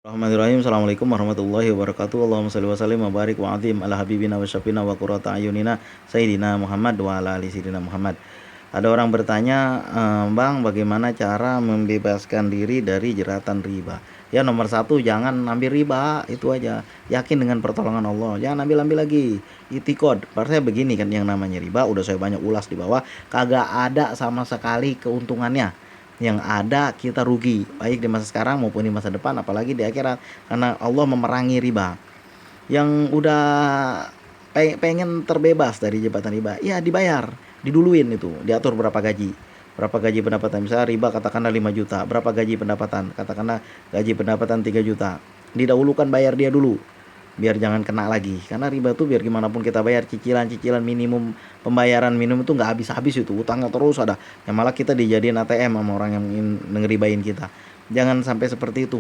Bismillahirrahmanirrahim. Assalamualaikum warahmatullahi wabarakatuh. Allahumma shalli wa sallim wa barik wa azim ala habibina wa syafina wa qurrata ayunina sayyidina Muhammad wa ala ali sayyidina Muhammad. Ada orang bertanya, Bang, bagaimana cara membebaskan diri dari jeratan riba? Ya, nomor satu, jangan ambil riba, itu aja. Yakin dengan pertolongan Allah, jangan ambil-ambil lagi. Itikad, artinya begini kan, yang namanya riba, udah saya banyak ulas di bawah, kagak ada sama sekali keuntungannya. Yang ada kita rugi, baik di masa sekarang maupun di masa depan, apalagi di akhirat, karena Allah memerangi riba. Yang udah pengen terbebas dari jabatan riba, ya dibayar, diduluin, itu diatur berapa gaji pendapatan. Misalnya riba katakanlah 5 juta, berapa gaji pendapatan, katakanlah gaji pendapatan 3 juta, didahulukan bayar dia dulu, biar jangan kena lagi. Karena riba tuh biar gimana pun kita bayar, cicilan minimum, pembayaran minimum itu nggak habis-habis, itu utangnya terus ada, yang malah kita dijadiin ATM sama orang yang ingin ngeribain kita. Jangan sampai seperti itu.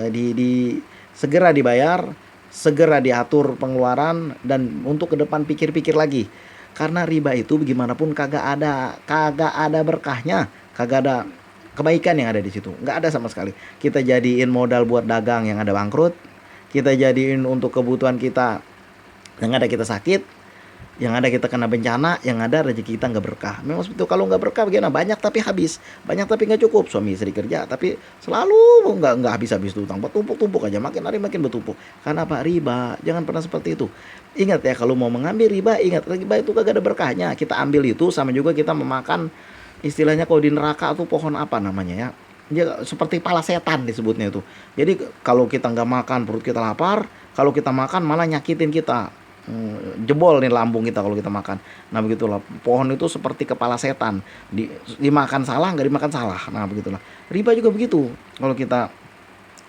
Di segera dibayar, segera diatur pengeluaran, dan untuk ke depan pikir-pikir lagi. Karena riba itu bagaimanapun kagak ada berkahnya, kagak ada kebaikan yang ada di situ, nggak ada sama sekali. Kita jadiin modal buat dagang yang ada bangkrut, kita jadiin untuk kebutuhan kita yang ada kita sakit, yang ada kita kena bencana, yang ada rezeki kita nggak berkah. Memang seperti itu. Kalau nggak berkah bagaimana? Banyak tapi habis, banyak tapi nggak cukup. Suami istri kerja tapi selalu nggak habis-habis tuh utang, bertumpuk-tumpuk aja, makin hari makin bertumpuk. Karena apa? Riba. Jangan pernah seperti itu. Ingat ya, kalau mau mengambil riba, ingat riba itu kagak ada berkahnya. Kita ambil itu sama juga kita memakan, istilahnya kalau di neraka tuh pohon apa namanya ya? Dia seperti pala setan disebutnya itu. Jadi kalau kita nggak makan, perut kita lapar. Kalau kita makan malah nyakitin kita. Jebol nih lambung kita kalau kita makan. Nah begitulah, pohon itu seperti kepala setan, dimakan salah, nggak dimakan salah. Nah begitulah, riba juga begitu. Kalau kita,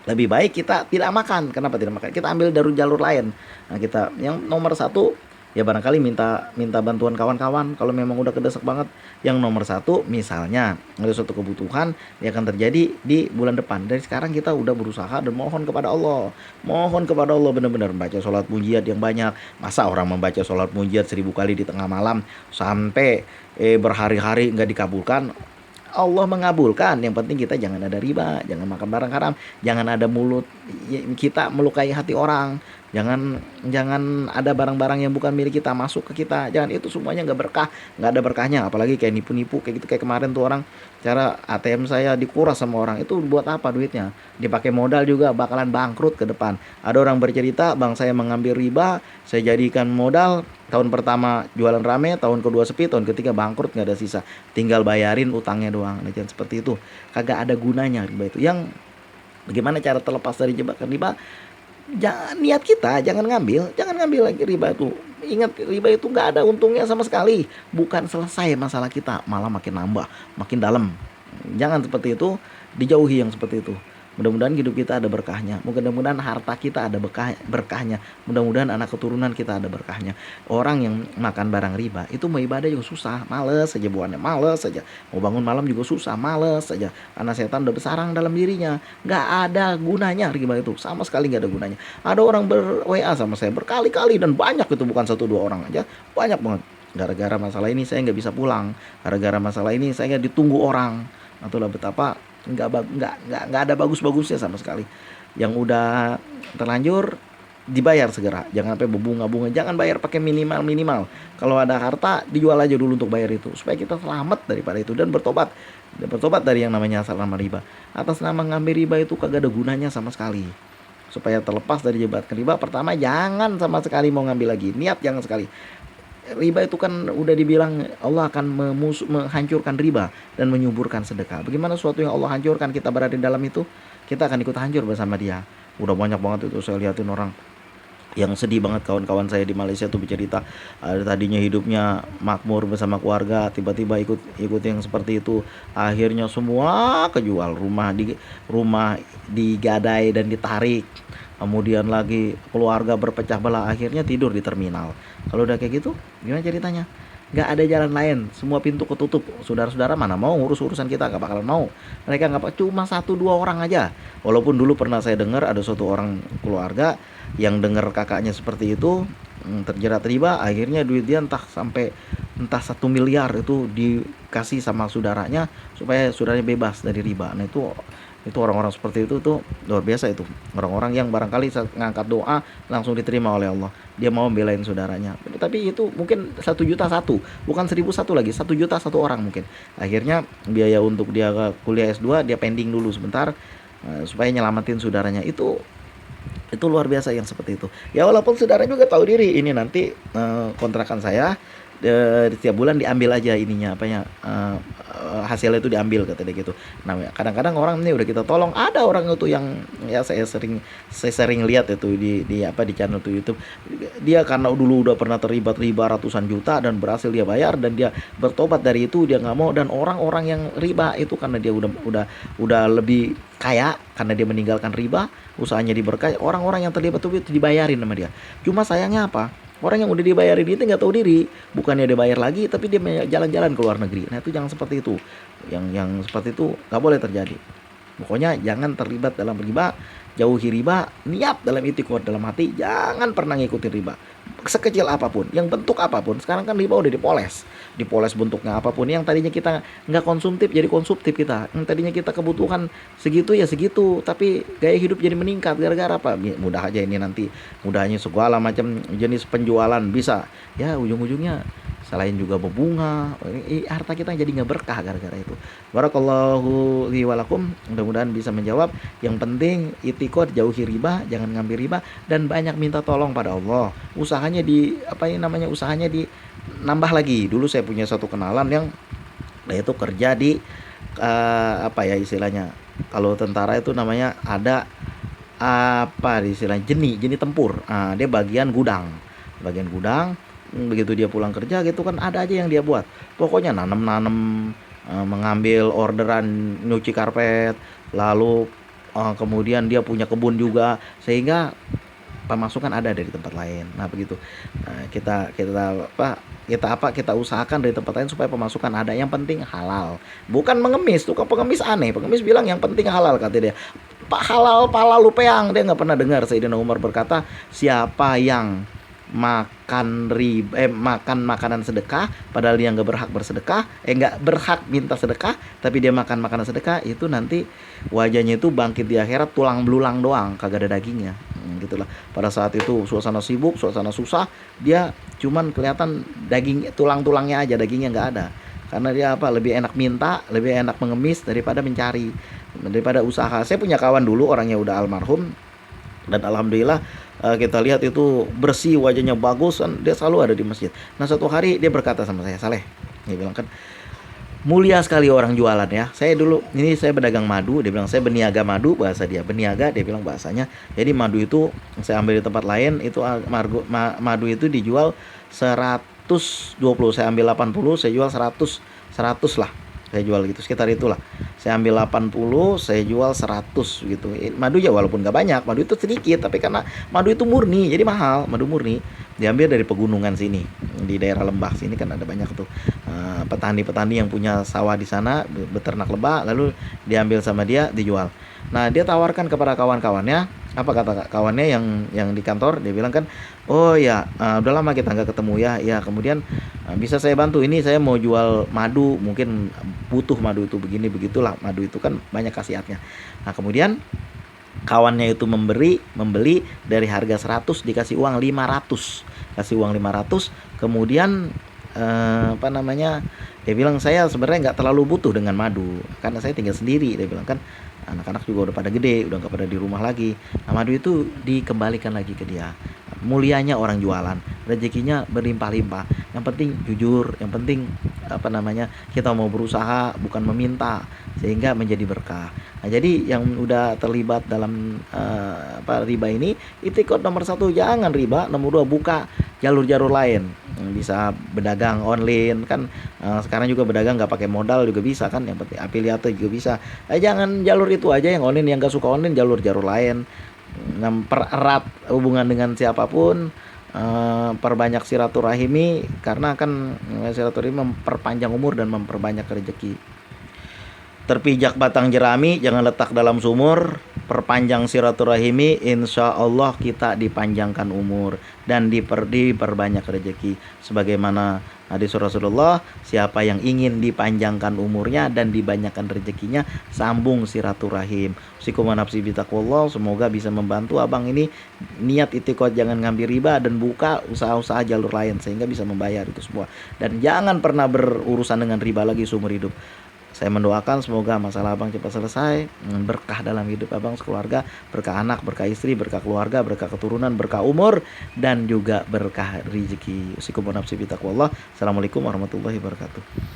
lebih baik kita tidak makan. Kenapa tidak makan? Kita ambil dari jalur lain. Nah kita yang nomor satu, ya barangkali minta minta bantuan kawan-kawan kalau memang udah kedesak banget. Yang nomor satu, misalnya ada suatu kebutuhan yang akan terjadi di bulan depan, dari sekarang kita udah berusaha dan mohon kepada Allah, benar-benar baca sholat mujiat yang banyak. Masa orang membaca sholat mujiat 1000 kali di tengah malam sampai berhari-hari nggak dikabulkan? Allah mengabulkan. Yang penting kita jangan ada riba, jangan makan barang haram, jangan ada mulut kita melukai hati orang, jangan jangan ada barang-barang yang bukan milik kita masuk ke kita. Jangan, itu semuanya nggak berkah, nggak ada berkahnya. Apalagi kayak nipu-nipu kayak gitu, kayak kemarin tuh orang, cara ATM saya dikuras sama orang, itu buat apa duitnya? Dipakai modal juga bakalan bangkrut ke depan. Ada orang bercerita, Bang, saya mengambil riba, saya jadikan modal, tahun pertama jualan rame, tahun kedua sepi, tahun ketiga bangkrut, nggak ada sisa, tinggal bayarin utangnya doang. Nah, jangan seperti itu, kagak ada gunanya riba itu. Yang bagaimana cara terlepas dari jebakan riba? Jangan, niat kita jangan ngambil lagi riba itu. Ingat, riba itu nggak ada untungnya sama sekali, bukan selesai masalah kita, malah makin nambah, makin dalam. Jangan seperti itu, dijauhi yang seperti itu. Mudah-mudahan hidup kita ada berkahnya, mudah-mudahan harta kita ada berkahnya, mudah-mudahan anak keturunan kita ada berkahnya. Orang yang makan barang riba itu mau ibadah juga susah, males saja buannya, males saja. Mau bangun malam juga susah, males saja. Karena setan udah bersarang dalam dirinya. Nggak ada gunanya riba itu, sama sekali nggak ada gunanya. Ada orang ber-WA sama saya berkali-kali dan banyak, itu bukan satu dua orang aja, banyak banget. Gara-gara masalah ini saya nggak bisa pulang, gara-gara masalah ini saya ditunggu orang. Itulah betapa nggak ada bagus-bagusnya sama sekali. Yang udah terlanjur dibayar segera, jangan sampai berbunga-bunga, jangan bayar pakai minimal. Kalau ada harta dijual aja dulu untuk bayar itu, supaya kita selamat daripada itu dan bertobat dari yang namanya asal nama riba. Atas nama ngambil riba itu kagak ada gunanya sama sekali. Supaya terlepas dari jebakan riba, pertama jangan sama sekali mau ngambil lagi, niat jangan sekali. Riba itu kan udah dibilang Allah akan menghancurkan riba dan menyuburkan sedekah. Bagaimana sesuatu yang Allah hancurkan, kita berada di dalam itu, kita akan ikut hancur bersama dia. Udah banyak banget itu saya lihatin orang yang sedih banget. Kawan-kawan saya di Malaysia tuh bercerita, tadinya hidupnya makmur bersama keluarga, tiba-tiba ikut yang seperti itu. Akhirnya semua kejual, rumah digadai dan ditarik. Kemudian lagi keluarga berpecah belah, akhirnya tidur di terminal. Kalau udah kayak gitu, gimana ceritanya? Nggak ada jalan lain, semua pintu ketutup. Saudara-saudara mana mau ngurus urusan kita, nggak bakalan mau. Mereka nggak, cuma satu dua orang aja. Walaupun dulu pernah saya dengar ada suatu orang keluarga yang dengar kakaknya seperti itu, terjerat riba, akhirnya duit dia entah 1 miliar itu dikasih sama saudaranya supaya saudaranya bebas dari riba. Nah itu Itu orang-orang seperti itu tuh luar biasa itu. Orang-orang yang barangkali saat ngangkat doa langsung diterima oleh Allah. Dia mau belain saudaranya. Tapi itu mungkin 1 juta satu, bukan 1.001 lagi, 1 juta satu orang mungkin. Akhirnya biaya untuk dia kuliah S2 dia pending dulu sebentar supaya nyelamatin saudaranya. Itu luar biasa yang seperti itu. Ya walaupun saudara juga tahu diri ini nanti kontrakan saya setiap bulan diambil aja ininya apanya hasilnya itu diambil kata dia gitu. Nah kadang-kadang orang ini udah kita tolong, ada orang itu yang ya saya sering lihat itu di channel tuh YouTube. Dia karena dulu udah pernah terlibat riba ratusan juta dan berhasil dia bayar, dan dia bertobat dari itu, dia nggak mau. Dan orang-orang yang riba itu karena dia udah lebih kaya karena dia meninggalkan riba, usahanya diberkahi, orang-orang yang terlibat itu dibayarin sama dia. Cuma sayangnya apa? Orang yang udah dibayarin itu nggak tahu diri, bukannya dia bayar lagi, tapi dia jalan-jalan ke luar negeri. Nah itu jangan seperti itu, yang seperti itu nggak boleh terjadi. Pokoknya jangan terlibat dalam riba, jauhi riba, niat dalam itikad dalam hati, jangan pernah ngikutin riba. Sekecil apapun, yang bentuk apapun. Sekarang kan riba udah dipoles bentuknya apapun. Yang tadinya kita nggak konsumtif jadi konsumtif kita. Yang tadinya kita kebutuhan segitu ya segitu, tapi gaya hidup jadi meningkat gara-gara apa? Mudah aja ini nanti, mudahnya segala macam jenis penjualan bisa. Ya ujung-ujungnya selain juga berbunga, harta kita jadi nggak berkah gara-gara itu. Barakallahu li walakum, mudah-mudahan bisa menjawab. Yang penting itikad, jauhi riba, jangan ngambil riba, dan banyak minta tolong pada Allah. Usahanya usahanya di nambah lagi. Dulu saya punya satu kenalan yang itu kerja di istilahnya, kalau tentara itu namanya ada istilahnya jeni tempur. Dia bagian gudang. Begitu dia pulang kerja gitu kan ada aja yang dia buat. Pokoknya nanam, mengambil orderan nyuci karpet, lalu kemudian dia punya kebun juga, sehingga pemasukan ada dari tempat lain. Nah begitu. Kita usahakan dari tempat lain supaya pemasukan ada. Yang penting halal, bukan mengemis. Tuh kan pengemis aneh, pengemis bilang yang penting halal, kata dia. Pak halal pala lu peang. Dia nggak pernah dengar Sayyidina Umar berkata, siapa yang makan makanan sedekah padahal dia nggak berhak bersedekah, nggak berhak minta sedekah, tapi dia makan makanan sedekah, itu nanti wajahnya itu bangkit di akhirat tulang belulang doang, kagak ada dagingnya. Gitulah. Pada saat itu suasana sibuk, suasana susah, dia cuman kelihatan daging, tulang-tulangnya aja, dagingnya nggak ada. Karena dia lebih enak minta, lebih enak mengemis daripada mencari, daripada usaha. Saya punya kawan dulu, orangnya udah almarhum, dan alhamdulillah kita lihat itu bersih, wajahnya bagus, kan dia selalu ada di masjid. Nah satu hari dia berkata sama saya, Saleh, dia bilang kan, mulia sekali orang jualan ya. Saya berdagang madu, dia bilang saya berniaga madu, bahasa dia berniaga, dia bilang bahasanya. Jadi madu itu saya ambil di tempat lain, itu madu itu dijual 120, saya ambil 80, saya jual 100 lah. Saya jual gitu, sekitar itulah. Saya ambil 80, saya jual 100 gitu. Madu ya walaupun gak banyak, madu itu sedikit, tapi karena madu itu murni, jadi mahal. Madu murni diambil dari pegunungan sini, di daerah Lembah sini kan ada banyak tuh petani-petani yang punya sawah di sana, beternak lebah, lalu diambil sama dia, dijual. Nah dia tawarkan kepada kawan-kawannya. Apa kata kawannya yang di kantor? Dia bilang kan, oh ya udah lama kita nggak ketemu ya kemudian bisa saya bantu, ini saya mau jual madu, mungkin butuh madu itu begini begitulah, madu itu kan banyak khasiatnya. Nah kemudian kawannya itu membeli dari harga 100, dikasih uang 500, kemudian dia bilang, saya sebenarnya nggak terlalu butuh dengan madu karena saya tinggal sendiri. Dia bilang kan, anak-anak juga udah pada gede, udah nggak pada di rumah lagi. Nah madu itu dikembalikan lagi ke dia. Mulianya orang jualan, rezekinya berlimpah-limpah. Yang penting jujur, yang penting kita mau berusaha bukan meminta, sehingga menjadi berkah. Nah jadi yang udah terlibat dalam riba ini, itikad nomor 1 jangan riba, nomor 2 buka jalur-jalur lain. Bisa berdagang online kan, sekarang juga berdagang nggak pakai modal juga bisa kan, yang penting afiliate juga bisa. Jangan jalur itu aja yang online, yang nggak suka online jalur-jalur lain. Mempererat hubungan dengan siapapun, perbanyak silaturahimi, karena kan silaturahmi memperpanjang umur dan memperbanyak rezeki. Terpijak batang jerami jangan letak dalam sumur. perpanjang silaturahimi, insya Allah kita dipanjangkan umur dan diperbanyak rezeki. Sebagaimana hadis Rasulullah, siapa yang ingin dipanjangkan umurnya dan dibanyakan rezekinya, sambung silaturahim. Usikum wa nafsi bitaqwallah, semoga bisa membantu abang ini niat itikad jangan ngambil riba dan buka usaha-usaha jalur lain sehingga bisa membayar itu semua. Dan jangan pernah berurusan dengan riba lagi seumur hidup. Saya mendoakan semoga masalah abang cepat selesai, berkah dalam hidup abang sekeluarga, berkah anak, berkah istri, berkah keluarga, berkah keturunan, berkah umur, dan juga berkah rezeki. Usikum wa nafsi bitaqwallah. Assalamualaikum warahmatullahi wabarakatuh.